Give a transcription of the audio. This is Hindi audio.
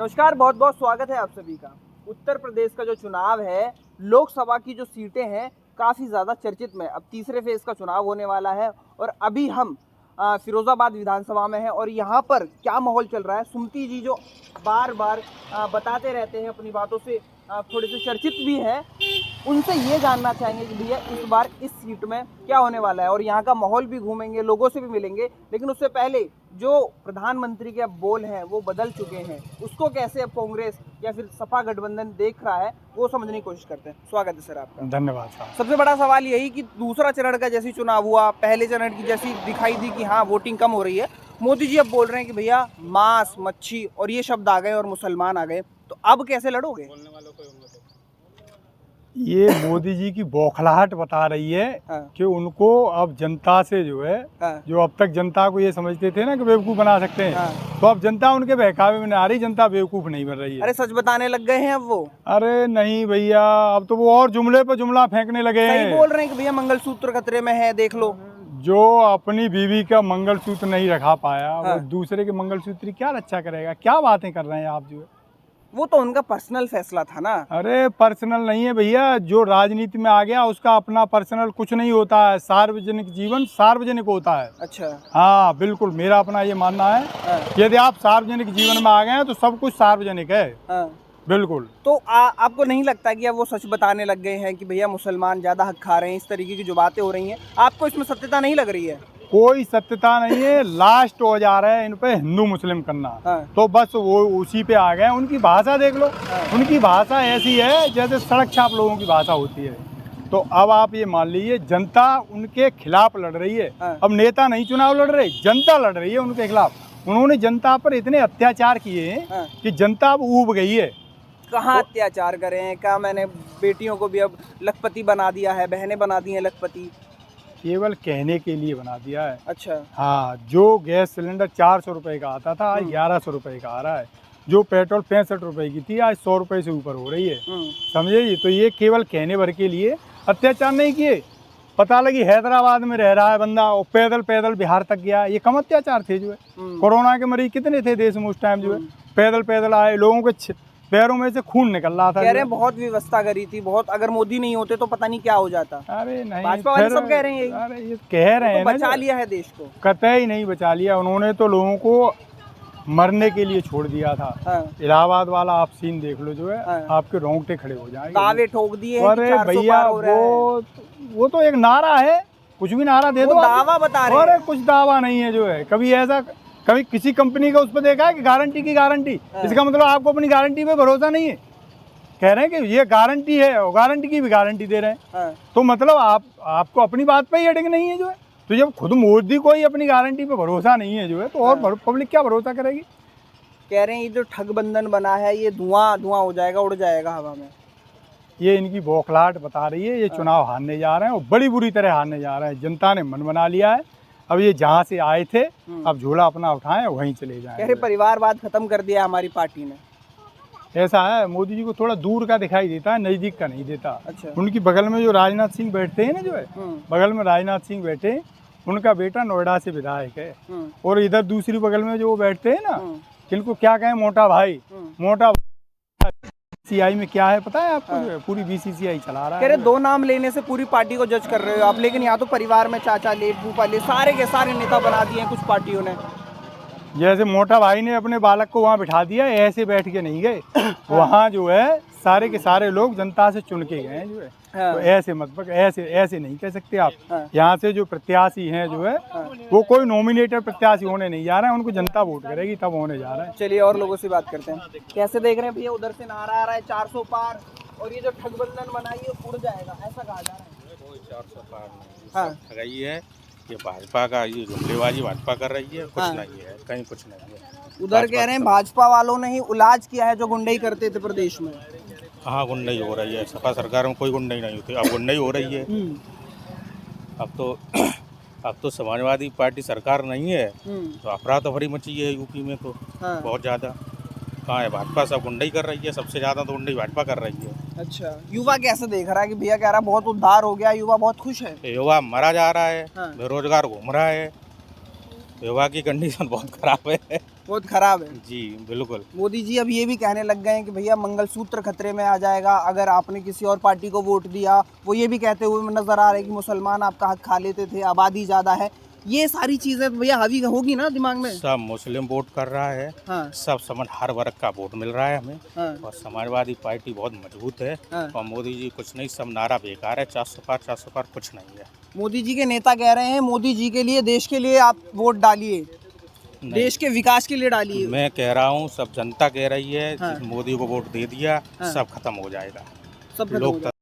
नमस्कार, बहुत बहुत स्वागत है आप सभी का। उत्तर प्रदेश का जो चुनाव है, लोकसभा की जो सीटें हैं काफ़ी ज़्यादा चर्चित में। अब तीसरे फेज़ का चुनाव होने वाला है और अभी हम फिरोज़ाबाद विधानसभा में हैं और यहाँ पर क्या माहौल चल रहा है, सुमति जी जो बार बार बताते रहते हैं अपनी बातों से, थोड़े से चर्चित भी हैं, उनसे ये जानना चाहेंगे कि भैया इस बार इस सीट में क्या होने वाला है और यहाँ का माहौल भी घूमेंगे, लोगों से भी मिलेंगे। लेकिन उससे पहले जो प्रधानमंत्री के अब बोल हैं वो बदल चुके हैं, उसको कैसे अब कांग्रेस या फिर सपा गठबंधन देख रहा है वो समझने की कोशिश करते हैं। स्वागत है सर आपका। धन्यवाद साहब। सबसे बड़ा सवाल यही कि दूसरा चरण का जैसे चुनाव हुआ, पहले चरण की जैसी दिखाई दी कि हाँ वोटिंग कम हो रही है, मोदी जी अब बोल रहे हैं कि भैया मांस मच्छी और ये शब्द आ गए और मुसलमान आ गए, तो अब कैसे लड़ोगे? ये मोदी जी की बौखलाहट बता रही है कि उनको अब जनता से जो है, जो अब तक जनता को ये समझते थे ना कि बेवकूफ़ बना सकते हैं, तो अब जनता उनके बहकावे में नहीं आ रही, जनता बेवकूफ़ नहीं बन रही है। अरे सच बताने लग गए हैं अब वो। अरे नहीं भैया, अब तो वो और जुमले पर जुमला फेंकने लगे हैं। सही बोल रहे हैं कि भैया मंगलसूत्र खतरे में है, देख लो। जो अपनी बीवी का मंगलसूत्र नहीं रखा पाया, वो दूसरे के मंगलसूत्र की क्या रक्षा करेगा? क्या बातें कर रहे हैं आप? जो है वो तो उनका पर्सनल फैसला था ना। अरे पर्सनल नहीं है भैया, जो राजनीति में आ गया उसका अपना पर्सनल कुछ नहीं होता है, सार्वजनिक जीवन सार्वजनिक होता है। अच्छा। हाँ बिल्कुल, मेरा अपना ये मानना है। यदि आप सार्वजनिक जीवन में आ गए हैं तो सब कुछ सार्वजनिक है। बिल्कुल। तो आपको नहीं लगता कि अब वो सच बताने लग गए हैं कि भैया मुसलमान ज्यादा हक खा रहे हैं, इस तरीके की जो बातें हो रही हैं, आपको इसमें सत्यता नहीं लग रही है? कोई सत्यता नहीं है, लास्ट हो जा रहा है इन पे हिंदू मुस्लिम करना। तो बस वो उसी पे आ गए। उनकी भाषा देख लो, उनकी भाषा ऐसी है जैसे सड़क छाप लोगों की भाषा होती है। तो अब आप ये मान लीजिए, जनता उनके खिलाफ लड़ रही है। अब नेता नहीं चुनाव लड़ रहे, जनता लड़ रही है उनके खिलाफ। उन्होंने जनता पर इतने अत्याचार किए हैं कि जनता अब ऊब गई है। कहाँ अत्याचार करे हैं? क्या मैंने बेटियों को भी अब लखपति बना दिया है, बहनें बना दी हैं लखपति? केवल कहने के लिए बना दिया है। अच्छा। हाँ, जो गैस सिलेंडर 400 रुपए का आता था आज 1100 रुपए का आ रहा है। जो पेट्रोल 65 रुपए की थी आज 100 रुपए से ऊपर हो रही है। समझे जी? तो ये केवल कहने भर के लिए अत्याचार नहीं किए। पता लगी हैदराबाद में रह रहा है बंदा और पैदल पैदल बिहार तक गया, ये कम अत्याचार थे? जो है कोरोना के मरीज कितने थे देश में उस टाइम? जो है पैदल पैदल आए, लोगों के पैरों में से खून निकल रहा था। कह रहे हैं बहुत व्यवस्था करी थी, बहुत, अगर मोदी नहीं होते तो पता नहीं क्या हो जाता। अरे नहीं, भाजपा वाले सब कह रहे हैं। अरे ये कह रहे हैं, बचा लिया है देश को। कतई नहीं बचा लिया, उन्होंने तो लोगों को मरने के लिए छोड़ दिया था। इलाहाबाद वाला आप सीन देख लो, जो है आपके रोंगटे खड़े हो जाएंगे। दावे ठोक दिए। अरे भैया वो तो एक नारा है, कुछ भी नारा दे दो, दावा बता रहे हैं। अरे कुछ दावा नहीं है। जो है कभी किसी कंपनी का उस पर देखा है कि गारंटी की गारंटी? इसका मतलब आपको अपनी गारंटी पे भरोसा नहीं है। कह रहे हैं कि ये गारंटी है और गारंटी की भी गारंटी दे रहे हैं। तो मतलब आपको अपनी बात पे ही अड़ंग नहीं है। जो है तो जब खुद मोदी को ही अपनी गारंटी पे भरोसा नहीं है, जो है तो और पब्लिक क्या भरोसा करेगी? कह रहे हैं ये जो ठगबंधन बना है ये धुआं धुआं हो जाएगा, उड़ जाएगा हवा में। ये इनकी बौखलाहट बता रही है। ये चुनाव हारने जा रहे हैं और बड़ी बुरी तरह हारने जा रहे हैं। जनता ने मन बना लिया है। अब ये जहाँ से आए थे अब झोला अपना उठाएं वहीं चले जाएं। कह रहे परिवारवाद खत्म कर दिया हमारी पार्टी ने। ऐसा है, मोदी जी को थोड़ा दूर का दिखाई देता है, नजदीक का नहीं देता। अच्छा। उनकी बगल में जो राजनाथ सिंह बैठते हैं ना, जो है बगल में राजनाथ सिंह बैठे, उनका बेटा नोएडा से विधायक है। और इधर दूसरी बगल में जो बैठते हैं ना, जिनको क्या कहें, मोटा भाई। मोटा बीसीसीआई में क्या है पता है आपको? जो है पूरी बीसीसीआई चला रहा है। कह रहे 2 नाम लेने से पूरी पार्टी को जज कर रहे हो आप, लेकिन यहाँ तो परिवार में चाचा ले, फूफा ले, सारे के सारे नेता बना दिए हैं कुछ पार्टियों ने। जैसे मोटा भाई ने अपने बालक को वहाँ बिठा दिया, ऐसे बैठ के नहीं गए। वहाँ जो है सारे के सारे लोग जनता से चुन के गए। जो है तो ऐसे मत ऐसे नहीं कह सकते आप। यहाँ से जो प्रत्याशी हैं, जो है वो कोई नॉमिनेटेड प्रत्याशी होने नहीं जा रहे हैं, उनको जनता वोट करेगी तब होने जा रहा है। चलिए और लोगों से बात करते हैं। कैसे देख रहे हैं भैया? उधर से नारा आ रहा है 400 पार, और ये जो ठगबंधन बनाई है उड़ जाएगा, ऐसा कहा जा रहा है। कोई 400 पार नहीं, ठगाई है। ये भाजपा का, ये जुमलेबाजी भाजपा कर रही है। कुछ नहीं है, कहीं कुछ नहीं है। उधर कह रहे हैं भाजपा वालों ने ही इलाज किया है जो गुंडई करते थे प्रदेश में। हाँ, गुंडई हो रही है। सपा सरकार में कोई गुंडई नहीं होती, अब गुंडई हो रही है। अब तो समाजवादी पार्टी सरकार नहीं है तो अफरा तफरी मची है यूपी में तो बहुत ज़्यादा। कहाँ है भाजपा? सब गुंडई कर रही है, सबसे ज़्यादा तो गुंडई भाजपा कर रही है। अच्छा, युवा कैसे देख रहा है कि भैया कह रहा है बहुत उद्धार हो गया, युवा बहुत खुश है? युवा मरा जा रहा है, बेरोजगार घूम रहा है, युवा की कंडीशन बहुत खराब है। बहुत खराब है। जी बिल्कुल। मोदी जी अब ये भी कहने लग गए हैं कि भैया मंगलसूत्र खतरे में आ जाएगा अगर आपने किसी और पार्टी को वोट दिया। वो ये भी कहते हुए नजर आ रहे हैं कि मुसलमान आपका हक खा लेते थे, आबादी ज़्यादा है। ये सारी चीज़ें भैया हावी होगी ना दिमाग में। सब मुस्लिम वोट कर रहा है। हाँ सब समझ हर वर्ग का वोट मिल रहा है हमें। हाँ और समाजवादी पार्टी बहुत मजबूत है। हाँ। और मोदी जी कुछ नहीं, सब नारा बेकार है, 400 पार कुछ नहीं है। मोदी जी के नेता कह रहे हैं मोदी जी के लिए, देश के लिए आप वोट डालिए, नहीं, देश के विकास के लिए डालिए। मैं कह रहा हूँ, सब जनता कह रही है हाँ। जिस मोदी को वोट दे दिया हाँ। सब खत्म हो जाएगा। सब खत्म हो लोग जाए।